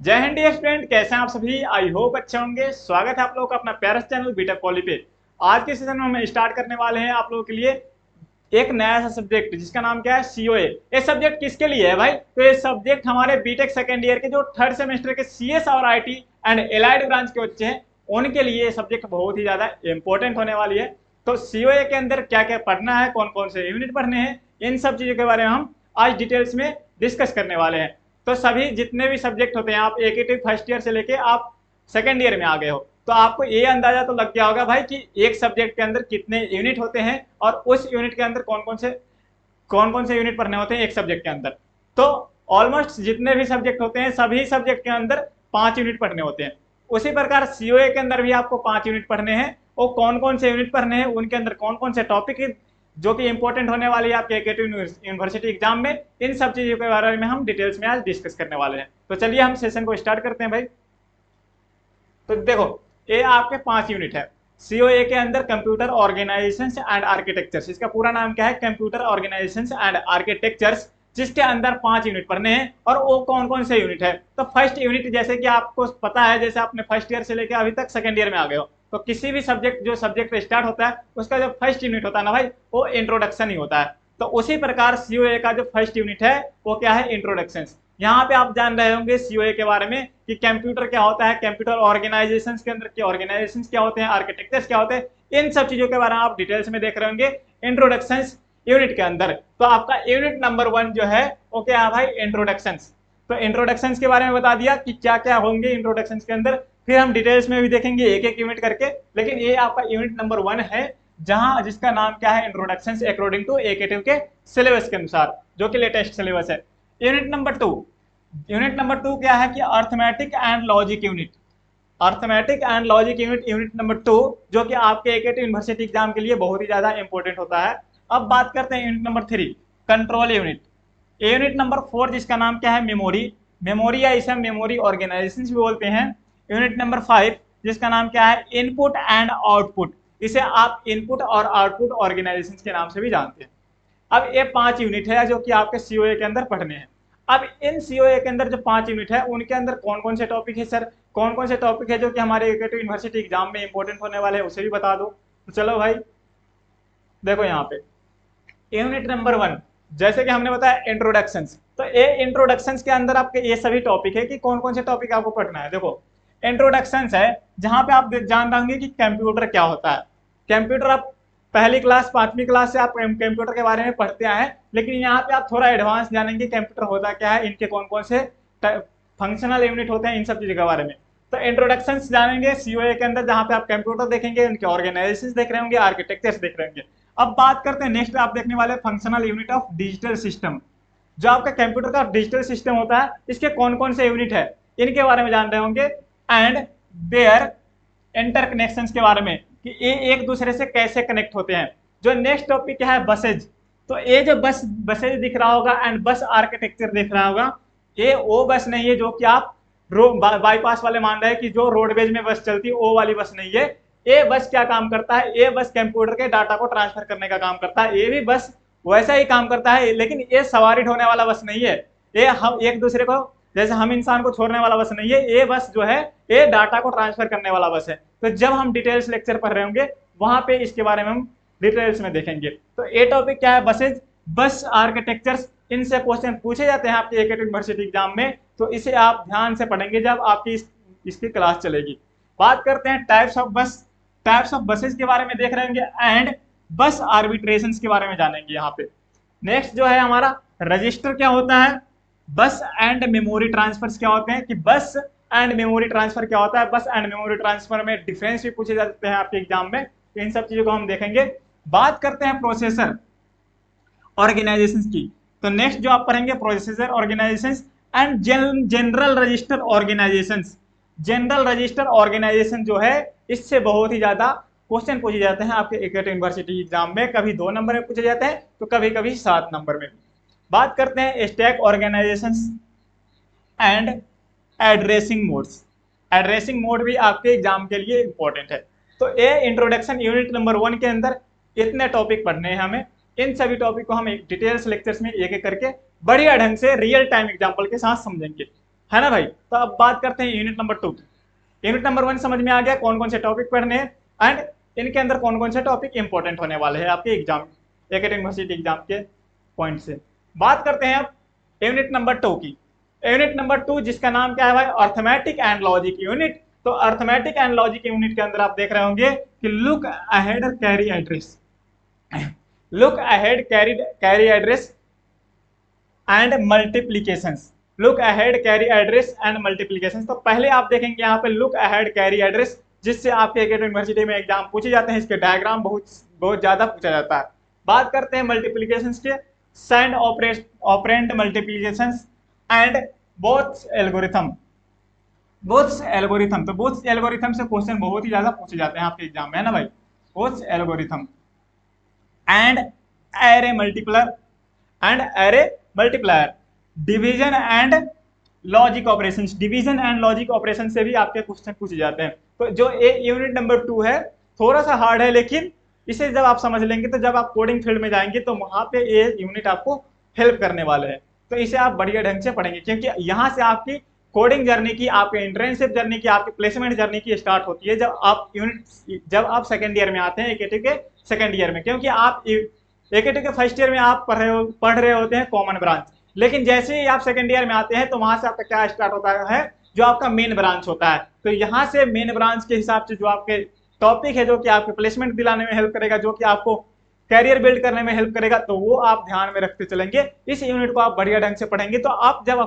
जय Hind dear student, कैसे हैं आप सभी। आई होप अच्छे होंगे। स्वागत है आप लोगों का अपना प्यारा चैनल बीटेक पॉली पे। आज के सेशन में हम स्टार्ट करने वाले हैं आप लोगों के लिए एक नया सा सब्जेक्ट जिसका नाम क्या है, सीओए। ये सब्जेक्ट किसके लिए है भाई? तो ये सब्जेक्ट हमारे बीटेक सेकेंड ईयर के जो थर्ड सेमेस्टर के सीएस और आईटी एंड एलाइड ब्रांच के बच्चे हैं उनके लिए ये सब्जेक्ट बहुत ही ज्यादा इंपॉर्टेंट होने वाली है। तो सीओए के अंदर क्या क्या पढ़ना है, कौन कौन से यूनिट पढ़ने हैं, इन सब चीजों के बारे में हम आज डिटेल्स में डिस्कस करने वाले हैं। तो सभी जितने भी सब्जेक्ट होते हैं, आप एक फर्स्ट ईयर से लेके आप सेकेंड ईयर में आ गए हो, तो आपको ये अंदाजा तो लग गया होगा भाई कि एक सब्जेक्ट के अंदर कितने यूनिट होते हैं और उस यूनिट के अंदर कौन कौन से यूनिट पढ़ने होते हैं एक सब्जेक्ट के अंदर। तो ऑलमोस्ट जितने भी सब्जेक्ट होते हैं सभी सब्जेक्ट के अंदर 5 यूनिट पढ़ने होते हैं। उसी प्रकार सीओए के अंदर भी आपको 5 यूनिट पढ़ने हैं। और कौन कौन से यूनिट पढ़ने हैं, उनके अंदर कौन कौन से टॉपिक जो कि इंपॉर्टेंट होने वाली है आपके एकेटिव यूनिवर्सिटी एग्जाम में, इन सब चीजों के बारे में हम डिटेल्स में आज डिस्कस करने वाले हैं। तो चलिए हम सेशन को स्टार्ट करते हैं भाई। तो देखो, ये आपके 5 यूनिट है सीओए के अंदर, कंप्यूटर ऑर्गेनाइजेशन एंड आर्किटेक्चर्स। इसका पूरा नाम क्या है? कंप्यूटर ऑर्गेनाइजेशन एंड आर्किटेक्चर्स, जिसके अंदर 5 यूनिट पढ़ने हैं। और वो कौन कौन से यूनिट है? तो फर्स्ट यूनिट, जैसे कि आपको पता है, जैसे आपने फर्स्ट ईयर से लेकर अभी तक सेकेंड ईयर में आ गए हो, तो किसी भी सब्जेक्ट जो सब्जेक्ट स्टार्ट होता है उसका जो फर्स्ट यूनिट होता है ना भाई, वो इंट्रोडक्शन ही होता है। तो उसी प्रकार सीओए का जो फर्स्ट यूनिट है वो क्या है? इंट्रोडक्शन। यहाँ पे आप जान रहे होंगे सीओए के बारे में कि कंप्यूटर क्या होता है, कंप्यूटर ऑर्गेनाइजेशन के अंदर के ऑर्गेनाइजेशन क्या होते हैं, आर्किटेक्चर्स क्या होते हैं, इन सब चीजों के बारे में आप डिटेल्स में देख रहे होंगे इंट्रोडक्शन यूनिट के अंदर। तो आपका यूनिट नंबर 1 जो है वो क्या है भाई? इंट्रोडक्शन। तो इंट्रोडक्शन के बारे में बता दिया कि क्या क्या होंगे इंट्रोडक्शन के अंदर, फिर हम डिटेल्स में भी देखेंगे एक एक यूनिट करके। लेकिन ये आपका यूनिट नंबर 1 है, जहां जिसका नाम क्या है? इंट्रोडक्शन, अकॉर्डिंग टू एकेटिव के सिलेबस के अनुसार, जो कि लेटेस्ट सिलेबस है। यूनिट नंबर 2, क्या है कि arithmetic and logic unit. Arithmetic and logic unit, unit number 2, जो कि आपके एकेटिव यूनिवर्सिटी एग्जाम के लिए बहुत ही ज्यादा इंपॉर्टेंट होता है। अब बात करते हैं unit number 3, control unit. Unit number 4 जिसका नाम क्या है? मेमोरी। मेमोरी या इसे हम मेमोरी ऑर्गेनाइजेशन भी बोलते हैं। यूनिट नंबर 5 जिसका नाम क्या है? Input and output. इसे आप इनपुट और आउटपुट ऑर्गेनाइजेशन के नाम से भी जानते हैं। अब ये 5 यूनिट है जो कि आपके सीओए के अंदर पढ़ने हैं। अब इन सीओए के अंदर जो 5 यूनिट है उनके अंदर कौन कौन से टॉपिक है सर? कौन कौन से टॉपिक है जो कि हमारे एकेटिव यूनिवर्सिटी एग्जाम में इंपॉर्टेंट होने वाले हैं, उसे भी बता दो। तो चलो भाई, देखो यहाँ पे यूनिट नंबर 1, जैसे कि हमने बताया इंट्रोडक्शन। तो ये इंट्रोडक्शन के अंदर आपके ये सभी टॉपिक है कि कौन कौन से टॉपिक आपको पढ़ना है। देखो, इंट्रोडक्शन है जहां पे आप जान पाएंगे कि कंप्यूटर क्या होता है। कंप्यूटर आप पहली क्लास 5वीं क्लास से आप कंप्यूटर के बारे में पढ़ते आए हैं, लेकिन यहाँ पे आप थोड़ा एडवांस जानेंगे कंप्यूटर होता क्या है, इनके कौन कौन से फंक्शनल यूनिट होते हैं, इन सब चीजों के बारे में। तो इंट्रोडक्शन जानेंगे सीओए के अंदर, जहाँ पे आप कंप्यूटर देखेंगे, उनके ऑर्गेनाइजेशन देख रहे होंगे, आर्किटेक्चर्स देख रहे होंगे। अब बात करते हैं नेक्स्ट, आप देखने वाले functional unit of digital system. जो आपका कंप्यूटर का डिजिटल सिस्टम होता है, इसके कौन कौन से यूनिट है, इनके बारे में जान रहे होंगे। एंड देयर इंटरकनेक्शंस के बारे में कि ये एक दूसरे से कैसे कनेक्ट होते हैं। जो नेक्स्ट टॉपिक क्या है? बसेज। तो ये जो बसेज दिख रहा होगा एंड बस आर्किटेक्चर दिख रहा होगा, ये वो बस नहीं है जो कि आप बाईपास वाले मान रहे हैं कि जो रोडवेज में बस चलती है वो वाली बस नहीं है। ये बस क्या काम करता है? ये बस कंप्यूटर के डाटा को ट्रांसफर करने का काम करता है। ये भी बस वैसा ही काम करता है, लेकिन ये सवारी ढोने वाला बस नहीं है। ये हम एक दूसरे को, जैसे हम इंसान को छोड़ने वाला बस नहीं है। ये बस जो है ये डाटा को ट्रांसफर करने वाला बस है। तो जब हम डिटेल्स लेक्चर पढ़ रहे होंगे वहां पे इसके बारे में हम डिटेल्स में देखेंगे। तो ये टॉपिक क्या है? बसेज, बस आर्किटेक्चर्स। इनसे क्वेश्चन पूछे जाते हैं आपके एकेटिव यूनिवर्सिटी एग्जाम में, तो इसे आप ध्यान से पढ़ेंगे जब आपकी इसकी क्लास चलेगी। बात करते हैं टाइप्स ऑफ बस। टाइप्स ऑफ बसेस के बारे में देख रहे होंगे एंड बस आर्बिट्रेशन के बारे में जानेंगे यहाँ पे। नेक्स्ट जो है हमारा रजिस्टर क्या होता है, बस एंड मेमोरी ट्रांसफर क्या होते हैं, कि बस एंड मेमोरी ट्रांसफर क्या होता है। बस एंड मेमोरी ट्रांसफर में डिफरेंस भी पूछे जाते हैं आपके एग्जाम में, तो इन सब चीजों को हम देखेंगे। बात करते हैं प्रोसेसर ऑर्गेनाइजेशन की। तो नेक्स्ट जो आप पढ़ेंगे processor organisation and general register organisation. General register organisation जो है, इससे बहुत ही ज्यादा क्वेश्चन पूछे जाते हैं आपके एकेटिव यूनिवर्सिटी एग्जाम में। कभी 2 नंबर में पूछे जाते हैं तो कभी कभी 7 नंबर में। बात करते हैं stack organisation and addressing modes. Addressing mode भी आपके एग्जाम के लिए इंपॉर्टेंट है। तो ये इंट्रोडक्शन यूनिट नंबर 1 के अंदर इतने टॉपिक पढ़ने हैं हमें। इन सभी टॉपिक को हम डिटेल्स लेक्चर्स में एक एक करके बढ़िया ढंग से रियल टाइम एग्जाम्पल के साथ समझेंगे। है ना भाई। तो अब बात करते हैं यूनिट नंबर 2 की। यूनिट नंबर 1 समझ में आ गया कौन कौन से टॉपिक पढ़ने हैं एंड इनके अंदर कौन कौन से टॉपिक इंपॉर्टेंट होने वाले हैं आपके एग्जाम, एक यूनिवर्सिटी एग्जाम के पॉइंट से। बात करते हैं अब यूनिट नंबर 2 की। यूनिट नंबर 2 जिसका नाम क्या है भाई, अर्थमेटिक एंड लॉजिक यूनिट। तो अर्थमेटिक एंड लॉजिक यूनिट के अंदर आप देख रहे होंगे कि look ahead carry address, look ahead carry address and multiplications, look ahead carry address and multiplications. तो पहले आप देखेंगे यहाँ पे लुक अहेड कैरी एड्रेस, जिससे आपके एक यूनिवर्सिटी में एग्जाम पूछे जाते हैं, इसके डायग्राम बहुत ज्यादा पूछा जाता है। बात करते हैं मल्टीप्लीकेशंस के, signed operand multiplications and Booth's algorithm, Booth's algorithm. तो बोथ्स एल्गोरिथम से क्वेश्चन बहुत ही ज्यादा पूछे जाते हैं आपके एग्जाम में, है ना भाई। Booth's algorithm and array multiplier and array multiplier, division and logic operations, division and logic operation से भी आपके क्वेश्चन पूछे जाते हैं। तो जो यूनिट नंबर 2 है थोड़ा सा हार्ड है, लेकिन इसे जब आप समझ लेंगे तो जब आप कोडिंग फील्ड में जाएंगे तो वहां पे ये यूनिट आपको हेल्प करने वाले हैं। तो इसे आप बढ़िया ढंग से पढ़ेंगे, क्योंकि यहाँ से आपकी कोडिंग जर्नी की, आपके इंटर्नशिप जर्नी की, आपकी प्लेसमेंट जर्नी की स्टार्ट होती है जब आप सेकंड ईयर में आते हैं एकेटी के सेकंड ईयर में। क्योंकि आप एकेटी के फर्स्ट ईयर में आप पढ़ रहे होते हैं कॉमन ब्रांच, लेकिन जैसे ही आप सेकंड ईयर में आते हैं तो वहां से आपका क्या स्टार्ट होता है, जो आपका मेन ब्रांच होता है। तो यहाँ से मेन ब्रांच के हिसाब से जो आपके टॉपिक है, जो कि आपके प्लेसमेंट दिलाने में हेल्प करेगा, जो कि आपको कैरियर बिल्ड करने में हेल्प करेगा, तो वो आप ध्यान में रखते चलेंगे। इस यूनिट को आप बढ़िया ढंग से पढ़ेंगे तो आप जब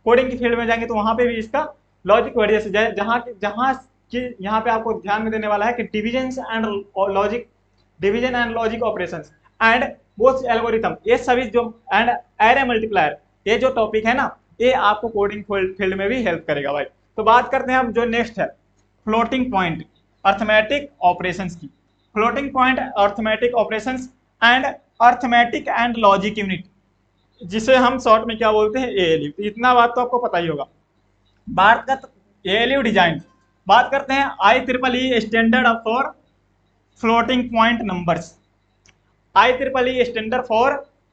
कोडिंग की फील्ड में जाएंगे तो वहां पे भी इसका लॉजिक बढ़िया से जाए, जहां की यहाँ पे आपको ध्यान में देने वाला है कि division and logic operations and both algorithm, ये सभी जो एंड एरे मल्टीप्लायर, ये जो टॉपिक है ना, ये आपको कोडिंग फील्ड में भी हेल्प करेगा भाई। तो बात करते हैं अब जो नेक्स्ट है फ्लोटिंग पॉइंट अर्थमेटिक ऑपरेशंस की। Floating point arithmetic operations and arithmetic and logic unit, जिसे हम शॉर्ट में क्या बोलते हैं, एएलयू। तो इतना बात तो आपको पता ही होगा। बात कर एएलयू डिजाइन, बात करते हैं IEEE standard for floating point numbers, IEEE standard for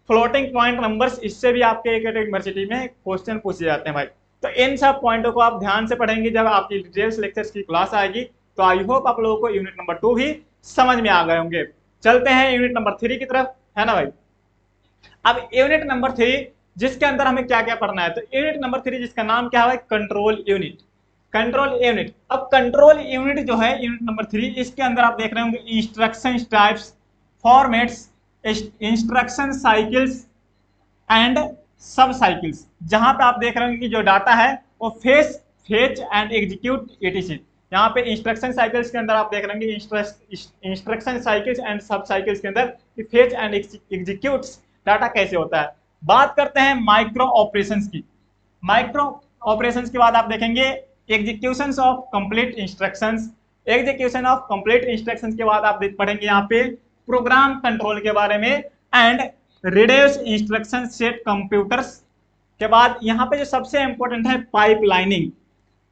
floating point numbers. इससे भी आपके एक यूनिवर्सिटी में क्वेश्चन पूछे जाते हैं भाई। तो इन सब पॉइंटों को आप ध्यान से पढ़ेंगे जब आपकी डिटेल्स लेक्चर्स की क्लास आएगी। तो आई होप आप लोगों को यूनिट नंबर 2 भी समझ में आ गए होंगे। चलते हैं यूनिट नंबर 3 की तरफ, है ना भाई। अब यूनिट नंबर 3 जिसके अंदर हमें क्या क्या पढ़ना है, तो यूनिट नंबर 3 जिसका नाम क्या है, कंट्रोल यूनिट। कंट्रोल यूनिट, अब कंट्रोल यूनिट जो है यूनिट नंबर 3, इसके अंदर आप देख रहे होंगे instruction types, formats, instruction cycles and सब साइकिल्स। जहां पे आप देख रहे होंगे कि जो डाटा है वो फेच एंड एग्जीक्यूट etc। यहाँ पे इंस्ट्रक्शन साइकिल्स के अंदर आप देख रहे होंगे इंस्ट्रक्शन साइकिल्स एंड सब साइकिल्स के अंदर फेच एंड एग्जीक्यूट्स डाटा कैसे होता है। बात करते हैं माइक्रो ऑपरेशंस की। माइक्रो ऑपरेशंस के बाद आप देखेंगे execution of complete instructions. Execution of complete instructions के बाद आप पढ़ेंगे यहाँ पे प्रोग्राम कंट्रोल के बारे में and reduce instruction set computers के बाद यहाँ पे जो सबसे इंपॉर्टेंट है पाइपलाइनिंग।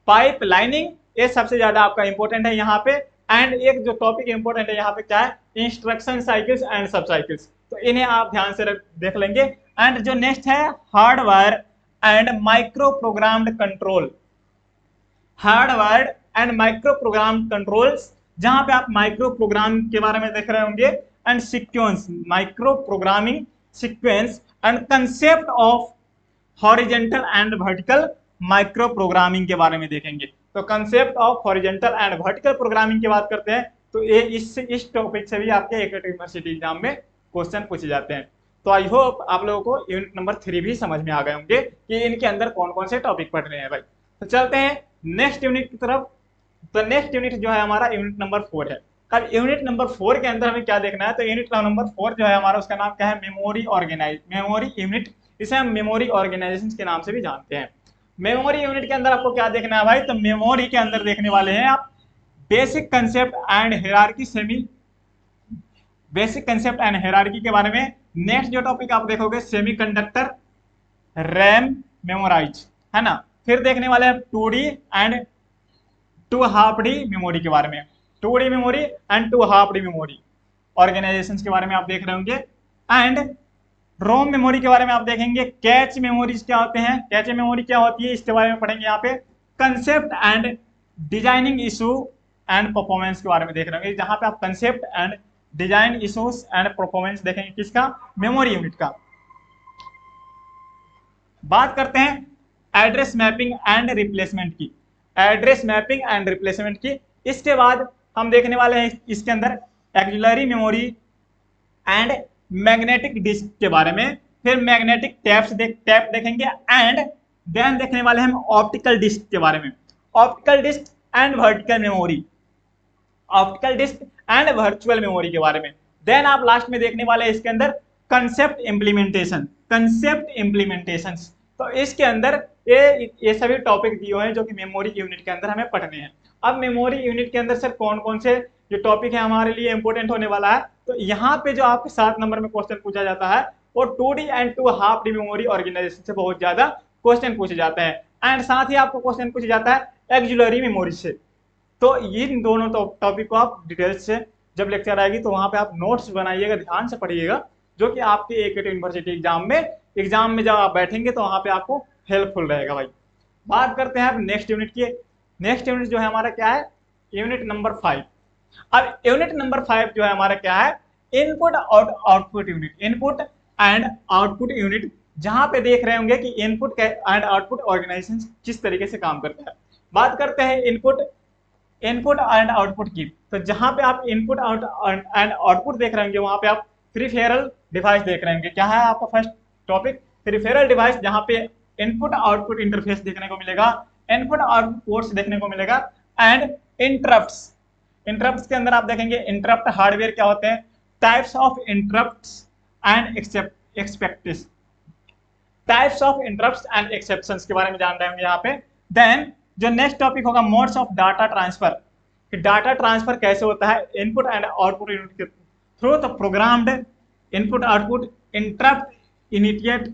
पाइपलाइनिंग ये सबसे ज्यादा आपका इंपॉर्टेंट है यहाँ पे। एंड एक जो टॉपिक इंपॉर्टेंट है यहाँ पे क्या है, इंस्ट्रक्शन साइकिल्स एंड सब साइकिल्स। तो इन्हें आप ध्यान से देख लेंगे। एंड जो नेक्स्ट है hardware and micro programmed control, hardware and micro program controls, जहां पे आप माइक्रो प्रोग्राम के बारे में देख रहे होंगे and sequence, micro programming sequence and concept of horizontal and vertical micro programming के बारे में देखेंगे। तो concept of horizontal and vertical programming की बात करते हैं तो ये इस टॉपिक से भी आपके एक यूनिवर्सिटी एग्जाम में क्वेश्चन पूछे जाते हैं। तो आई होप आप लोगों को यूनिट नंबर 3 भी समझ में आ गए होंगे कि इनके अंदर कौन कौन से टॉपिक पढ़ रहे हैं भाई। तो चलते हैं नेक्स्ट यूनिट की तरफ। तो नेक्स्ट यूनिट जो है हमारा यूनिट नंबर 4 है। अब यूनिट नंबर 4 के अंदर हमें क्या देखना है, तो यूनिट नंबर 4 जो है हमारा, उसका नाम क्या है, मेमोरी यूनिट। इसे हम मेमोरी ऑर्गेनाइजेशन के नाम से भी जानते हैं। मेमोरी यूनिट के अंदर आपको क्या देखना है भाई, तो मेमोरी के अंदर देखने वाले हैं आप basic concept and hierarchy, basic concept and hierarchy के बारे में। नेक्स्ट जो टॉपिक आप देखोगे सेमीकंडक्टर, रैम, मेमोराइज, है ना। फिर देखने वाले हैं 2D एंड 2.5D मेमोरी के बारे में, 2D memory and 2.5D memory organisation के बारे में आप देख रहे होंगे। एंड रोम मेमोरी के बारे में आप देखेंगे। कैच मेमोरीज क्या होते हैं, कैच मेमोरी क्या होती है, इसके बारे में पढ़ेंगे यहाँ पे। Concept and designing issue and performance के बारे में देख रहे होंगे, जहां पे आप concept and design issues and performance देखेंगे, किसका, मेमोरी यूनिट का। बात करते हैं एड्रेस मैपिंग एंड रिप्लेसमेंट की, एड्रेस मैपिंग एंड रिप्लेसमेंट की। इसके बाद हम देखने वाले हैं इसके अंदर axillary memory and magnetic disk के बारे में, फिर मैग्नेटिक टैप देखेंगे एंड देन देखने वाले हैं हम ऑप्टिकल डिस्क के बारे में, optical disk and vertical memory, optical disk and virtual memory के बारे में। देन आप लास्ट में देखने वाले हैं इसके अंदर कंसेप्ट इंप्लीमेंटेशन, कंसेप्ट इंप्लीमेंटेशन। तो इसके अंदर ये सभी टॉपिक दिए हुए हैं जो कि मेमोरी यूनिट के अंदर हमें पढ़ने हैं। अब मेमोरी यूनिट के अंदर सर कौन कौन से जो टॉपिक है हमारे लिए इंपॉर्टेंट होने वाला है, तो यहाँ पे जो आपके 7 नंबर में क्वेश्चन पूछा जाता है वो 2D and 2 half D memory organisation से बहुत ज्यादा क्वेश्चन पूछे जाते हैं, एंड साथ ही आपको क्वेश्चन पूछा जाता है एक्सिलरी मेमोरी से। तो इन दोनों टॉपिक को आप डिटेल्स से जब लेक्चर आएगी तो वहां पे आप नोट्स बनाइएगा, ध्यान से पढ़िएगा, जो कि आपके एक यूनिवर्सिटी एग्जाम में जब आप बैठेंगे तो वहां पे आपको हेल्पफुल रहेगा भाई। बात करते हैं अब नेक्स्ट यूनिट की। नेक्स्ट यूनिट जो है हमारा क्या है, यूनिट नंबर 5। अब यूनिट नंबर 5 जो है हमारा क्या है, इनपुट और output unit, input and output unit, जहां पे देख रहे होंगे कि इनपुट एंड आउटपुट ऑर्गेनाइजेशन किस तरीके से काम करता है। बात करते हैं इनपुट एंड आउटपुट की, तो जहां पे आप इनपुट एंड आउटपुट देख रहे होंगे वहां पे आप पेरिफेरल डिवाइस देख रहे होंगे। क्या है आपका फर्स्ट टॉपिक, पेरिफेरल डिवाइस, जहां पे इनपुट आउटपुट इंटरफेस देखने को मिलेगा, इनपुट आउटपुट पोर्ट्स देखने को मिलेगा, एंड इंटरप्ट्स। इंटरप्ट्स के अंदर आप देखेंगे इंटरप्ट हार्डवेयर क्या होते हैं, types of interrupts and exceptions, types of interrupts and exceptions के बारे में जान रहे होंगे यहाँ पे। देन जो नेक्स्ट टॉपिक होगा मोड्स ऑफ डाटा ट्रांसफर, कि डाटा ट्रांसफर कैसे होता है इनपुट एंड आउटपुट यूनिट के थ्रू, तो programmed input output, interrupt initiate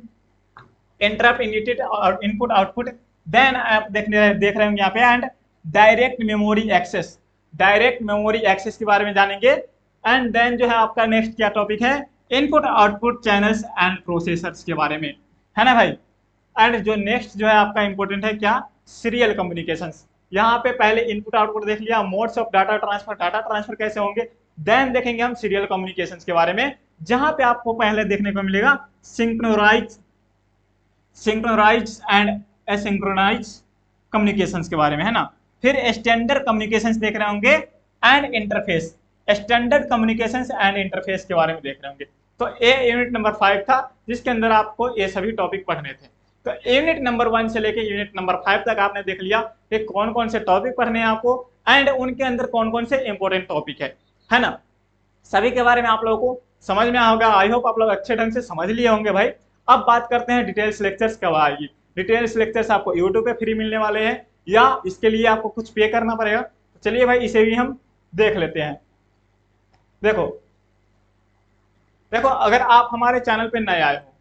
और इनपुट आउटपुट। देन आप देख रहे होंगे यहाँ पे and direct memory access, direct memory access के बारे में जानेंगे। एंड देन जो है आपका नेक्स्ट क्या टॉपिक है, input output channels and processors के बारे में, है ना भाई। एंड जो नेक्स्ट जो है आपका इंपॉर्टेंट है क्या, सीरियल कम्युनिकेशंस। यहाँ पे पहले इनपुट आउटपुट देख लिया, मोड्स ऑफ डाटा ट्रांसफर कैसे होंगे। देन देखेंगे हम सीरियल कम्युनिकेशंस के बारे में, जहां पे आपको पहले देखने को मिलेगा सिंक्रोनाइज एंड एसिंक्रोनाइज कम्युनिकेशंस के बारे में, है ना। फिर स्टैंडर्ड कम्युनिकेशंस देख रहे होंगे and interface, standard communications and interface के बारे में देख रहे होंगे। तो ये यूनिट नंबर 5 था जिसके अंदर आपको ये सभी टॉपिक पढ़ने थे। तो यूनिट नंबर 1 से लेके यूनिट नंबर 5 तक आपने देख लिया कि कौन कौन से टॉपिक पढ़ने हैं आपको एंड उनके अंदर कौन कौन से इंपॉर्टेंट टॉपिक है ना। सभी के बारे में आप लोगों को समझ में होगा, आई होप आप लोग अच्छे ढंग से समझ लिए होंगे भाई। अब बात करते हैं डिटेल्स लेक्चर्स कब आएगी। डिटेल्स लेक्चर्स आपको यूट्यूब पे फ्री मिलने वाले हैं या इसके लिए आपको कुछ पे करना पड़ेगा। तो चलिए भाई इसे भी हम देख लेते हैं। देखो अगर आप हमारे चैनल पे नए आए हो,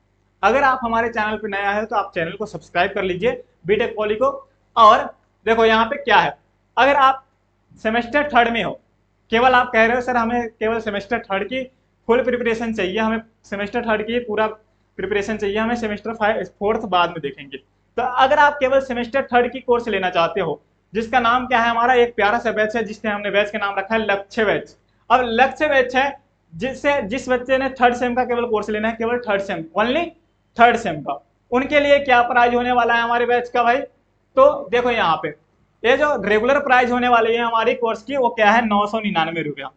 अगर आप हमारे चैनल पे नए आए हो तो आप चैनल को सब्सक्राइब कर लीजिए बीटेक पॉली को। और देखो यहाँ पे क्या है, अगर आप सेमेस्टर 3rd में हो, केवल आप कह रहे हो सर हमें केवल सेमेस्टर 3rd की फुल प्रिपरेशन चाहिए, हमें सेमेस्टर 3rd की पूरा प्रिपरेशन चाहिए, हमें सेमेस्टर 4th बाद में देखेंगे। तो अगर आप केवल सेमेस्टर 3rd की कोर्स लेना चाहते हो, जिसका नाम क्या है, हमारा एक प्यारा सा बैच है जिसने हमने बैच का नाम रखा है लक्ष्य बैच। अब लक्ष्य बैच है जिस बच्चे ने 3rd सेम का केवल कोर्स लेना है, केवल 3rd same, only 3rd same का, उनके लिए क्या प्राइस होने वाला है हमारे बैच का भाई। तो देखो यहाँ पे ये जो रेगुलर प्राइस होने वाली है हमारी कोर्स की वो क्या है, 999 रुपया,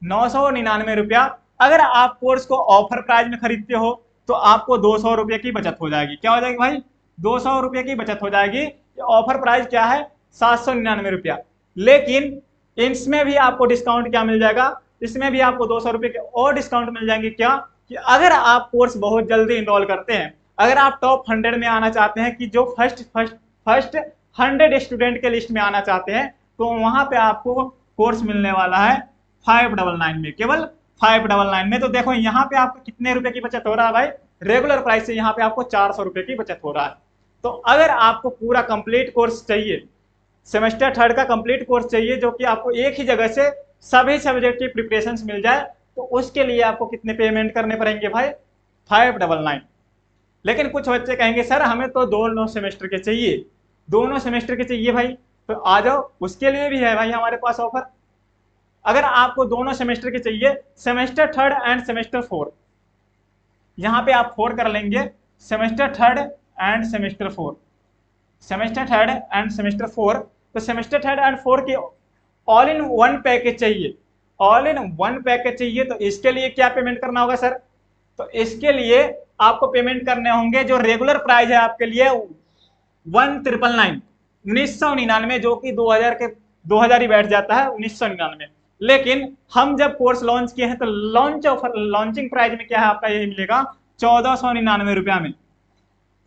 999 रुपया। अगर आप कोर्स को ऑफर प्राइस में खरीदते हो तो आपको 200 रुपये की बचत हो जाएगी। क्या हो जाएगी भाई, 200 रुपये की बचत हो जाएगी। ऑफर प्राइस क्या है, 799 रुपया। लेकिन इसमें भी आपको डिस्काउंट क्या मिल जाएगा, इसमें भी आपको 200 रुपये के और डिस्काउंट मिल जाएंगे। क्या कि अगर आप कोर्स बहुत जल्दी इनरोल करते हैं, अगर आप टॉप 100 में आना चाहते हैं, कि जो फर्स्ट 100 स्टूडेंट के लिस्ट में आना चाहते हैं, तो वहां पे आपको कोर्स मिलने वाला है 599 में, केवल 599 में। तो देखो यहाँ पे आपको कितने रुपए की बचत हो रहा है भाई, रेगुलर प्राइस से यहाँ पे आपको 400 रुपए की बचत हो रहा है। तो अगर आपको पूरा कंप्लीट कोर्स चाहिए, सेमेस्टर 3rd का कंप्लीट कोर्स चाहिए, जो कि आपको एक ही जगह से सभी सब्जेक्ट की प्रिपरेशन मिल जाए, तो उसके लिए आपको कितने पेमेंट करने पड़ेंगे भाई, 599। लेकिन कुछ बच्चे कहेंगे सर हमें तो दोनों सेमेस्टर के चाहिए, दोनों सेमेस्टर के चाहिए भाई, तो आ जाओ, उसके लिए भी है भाई हमारे पास ऑफर। अगर आपको दोनों सेमेस्टर के चाहिए, semester third end semester four, यहाँ पे आप 4 कर लेंगे, semester third end semester four, semester third end semester four, तो सेमेस्टर थर्ड एंड फोर की ऑल इन वन पैकेज चाहिए, ऑल इन वन पैकेज चाहिए, तो इसके लिए क्या पेमेंट करना होगा सर? तो इसके लिए आपको पेमेंट करने होंगे, जो रेगुलर प्राइस है आपके लिए 1999, 1999, जो कि 2000 के 2000 ही बैठ जाता है 1999। लेकिन हम जब कोर्स लॉन्च किए हैं तो लॉन्च ऑफर, लॉन्चिंग प्राइस में क्या है आपका, ये मिलेगा 1499 रुपया में,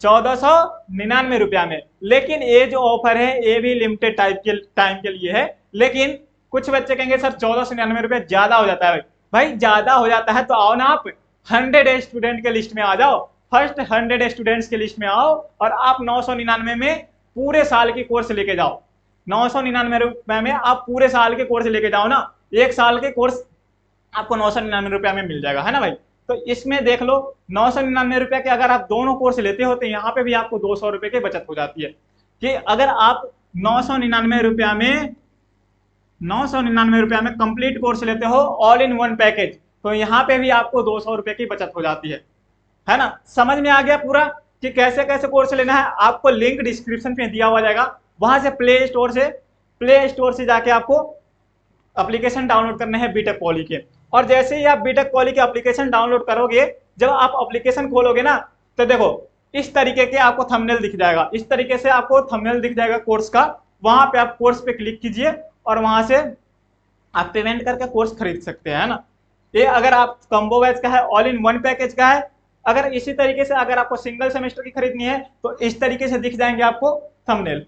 1499 रुपया में। लेकिन ये जो ऑफर है ये भी लिमिटेड टाइम के लिए है। लेकिन कुछ बच्चे कहेंगे सर 1499 रुपया ज्यादा हो जाता है। भाई ज्यादा हो जाता है तो आओ ना, आप 100 स्टूडेंट के लिस्ट में आ जाओ, फर्स्ट 100 स्टूडेंट्स के लिस्ट में आओ, और आप 999 में पूरे साल की कोर्स लेके जाओ। 999 रुपए में आप पूरे साल के कोर्स लेके जाओ ना, एक साल के कोर्स आपको 999 रुपया में मिल जाएगा, है ना भाई। तो इसमें देख लो 999 रुपया के अगर आप दोनों कोर्स लेते हो तो यहाँ पे भी आपको 200 रुपए की बचत हो जाती है। कि अगर आप 999 रुपया में 999 रुपया में कंप्लीट कोर्स लेते हो ऑल इन वन पैकेज, तो यहाँ पे भी आपको 200 रुपए की बचत हो जाती है ना। समझ में आ गया पूरा कि कैसे कैसे कोर्स लेना है? आपको लिंक डिस्क्रिप्शन में दिया हुआ जाएगा, वहां से प्ले स्टोर से जाके आपको एप्लीकेशन डाउनलोड करने हैं बीटेक पॉली के। और जैसे ही आप बीटेक पॉली के एप्लीकेशन डाउनलोड करोगे, जब आप एप्लीकेशन खोलोगे ना, तो देखो इस तरीके के आपको थंबनेल दिख जाएगा, इस तरीके से आपको थंबनेल दिख जाएगा कोर्स का। वहां पे आप कोर्स पे क्लिक कीजिए और वहां से आप पेमेंट करके कोर्स खरीद सकते हैं, है ना। ये अगर आप कॉम्बो बैच का है, ऑल इन वन पैकेज का है। अगर इसी तरीके से अगर आपको सिंगल सेमेस्टर की खरीदनी है तो इस तरीके से दिख जाएंगे आपको थंबनेल।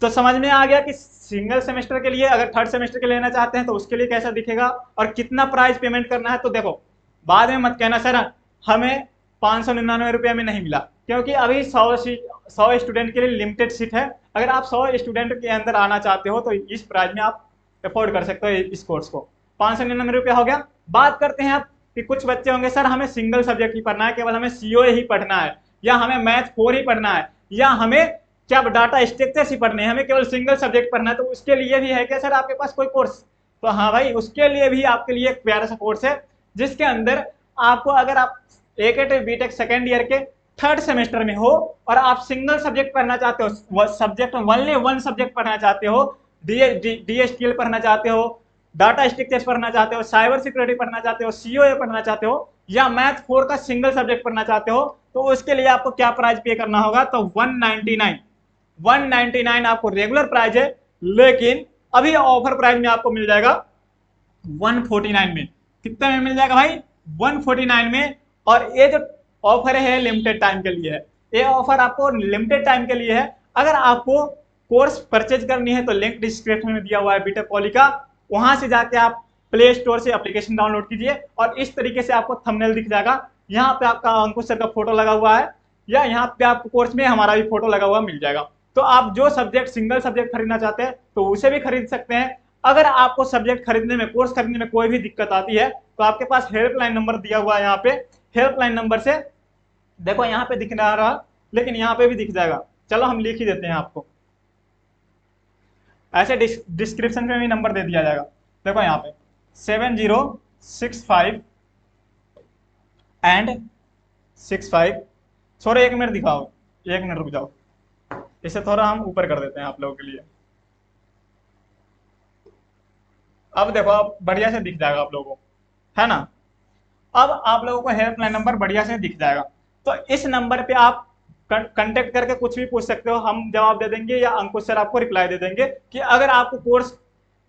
तो समझ में आ गया कि सिंगल सेमेस्टर के लिए, अगर थर्ड सेमेस्टर के लेना चाहते हैं तो उसके लिए कैसा दिखेगा और कितना प्राइस पेमेंट करना है। तो देखो बाद में मत कहना सर हमें 599 रुपये में नहीं मिला, क्योंकि अभी 100 स्टूडेंट के लिए लिमिटेड सीट है। अगर आप 100 स्टूडेंट के अंदर आना चाहते हो तो इस प्राइस में आप अफोर्ड कर सकते हो इस कोर्स को। 599 रुपया हो गया। बात करते हैं आप कि कुछ बच्चे होंगे सर हमें सिंगल सब्जेक्ट ही पढ़ना है, केवल हमें सीओए ही पढ़ना है, या हमें मैथ 4 ही पढ़ना है, या हमें क्या डाटा स्ट्रक्चर्स ही पढ़ने हैं, हमें केवल सिंगल सब्जेक्ट पढ़ना है। तो उसके लिए भी है क्या सर आपके पास कोई कोर्स? तो हाँ भाई, उसके लिए भी आपके लिए एक प्यारा सा कोर्स है, जिसके अंदर आपको, अगर आप AKT बीटेक सेकेंड ईयर के थर्ड सेमेस्टर में हो और आप सिंगल सब्जेक्ट पढ़ना चाहते हो, सब्जेक्ट ओनली वन सब्जेक्ट पढ़ना चाहते हो, DSTL पढ़ना चाहते हो, डाटा स्ट्रक्चर्स पढ़ना चाहते हो, साइबर सिक्योरिटी पढ़ना चाहते हो, सीओए पढ़ना चाहते हो, या मैथ 4 का सिंगल सब्जेक्ट पढ़ना चाहते हो, तो उसके लिए आपको क्या प्राइस पे करना होगा? तो 199 आपको रेगुलर प्राइस है, लेकिन अभी ऑफर प्राइस में आपको मिल जाएगा 149 में। कितने में मिल जाएगा भाई? 149 में। और ये जो ऑफर है लिमिटेड टाइम के लिए है, ये ऑफर आपको लिमिटेड टाइम के लिए है। अगर आपको कोर्स परचेज करनी है तो लिंक डिस्क्रिप्शन में दिया हुआ है बीटेक पॉली का, वहां से जाके आप प्ले स्टोर से एप्लीकेशन डाउनलोड कीजिए और इस तरीके से आपको थंबनेल दिख जाएगा। यहाँ पे आपका अंकुश सर का फोटो लगा हुआ है, या यहाँ पे आपको कोर्स में हमारा भी फोटो लगा हुआ मिल जाएगा। तो आप जो सब्जेक्ट सिंगल सब्जेक्ट खरीदना चाहते हैं तो उसे भी खरीद सकते हैं। अगर आपको सब्जेक्ट खरीदने में, कोर्स खरीदने में कोई भी दिक्कत आती है तो आपके पास हेल्पलाइन नंबर दिया हुआ है। यहाँ पे हेल्पलाइन नंबर से देखो, यहाँ पे दिख ना रहा लेकिन यहाँ पे भी दिख जाएगा। चलो हम लिख ही देते हैं आपको, ऐसे डिस्क्रिप्शन में भी नंबर दे दिया जाएगा। देखो यहाँ पे 7065 एंड 65। सॉरी एक मिनट दिखाओ, एक मिनट रुक जाओ, इसे थोड़ा हम ऊपर कर देते हैं आप लोगों के लिए। अब देखो, अब बढ़िया से दिख जाएगा आप लोगों को, है ना। अब आप लोगों को हेल्पलाइन नंबर बढ़िया से दिख जाएगा। तो इस नंबर पे आप कांटेक्ट करके कुछ भी पूछ सकते हो, हम जवाब दे देंगे, या अंकुश सर आपको रिप्लाई दे देंगे कि अगर आपको कोर्स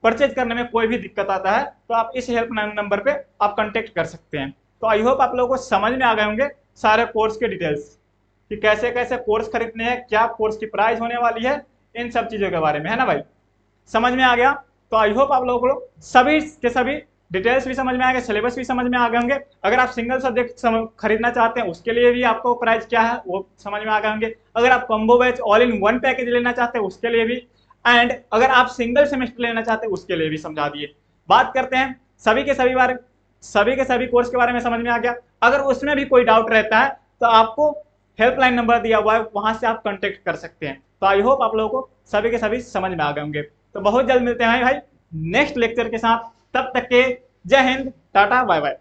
परचेज करने में कोई भी दिक्कत आता है तो आप इस हेल्पलाइन नंबर पे आप कांटेक्ट कर सकते हैं। तो आई होप आप लोगों को समझ में आ गए होंगे सारे कोर्स के डिटेल्स, कि कैसे कैसे कोर्स खरीदने हैं, क्या कोर्स की प्राइस होने वाली है, इन सब चीज़ों के बारे में, है ना भाई। समझ में आ गया? तो आई होप आप लोगों को सभी के सभी डिटेल्स भी समझ में आ गए, सिलेबस भी समझ में आ गए होंगे। अगर आप सिंगल सब्जेक्ट खरीदना चाहते हैं उसके लिए भी आपको प्राइस क्या है वो समझ में आ गए होंगे। अगर आप combo batch all in one package लेना चाहते हैं उसके लिए भी, एंड अगर आप सिंगल सेमेस्टर लेना चाहते हैं उसके लिए भी समझा दिए। बात करते हैं सभी के सभी बार सभी के सभी कोर्स के बारे में समझ में आ गया। अगर उसमें भी कोई डाउट रहता है तो आपको हेल्पलाइन नंबर दिया हुआ है, वहां से आप कांटेक्ट कर सकते हैं। तो आई होप आप लोगों को सभी के सभी समझ में आ गए होंगे। तो बहुत जल्द मिलते हैं भाई नेक्स्ट लेक्चर के साथ, तब तक के जय हिंद, टाटा, बाय बाय।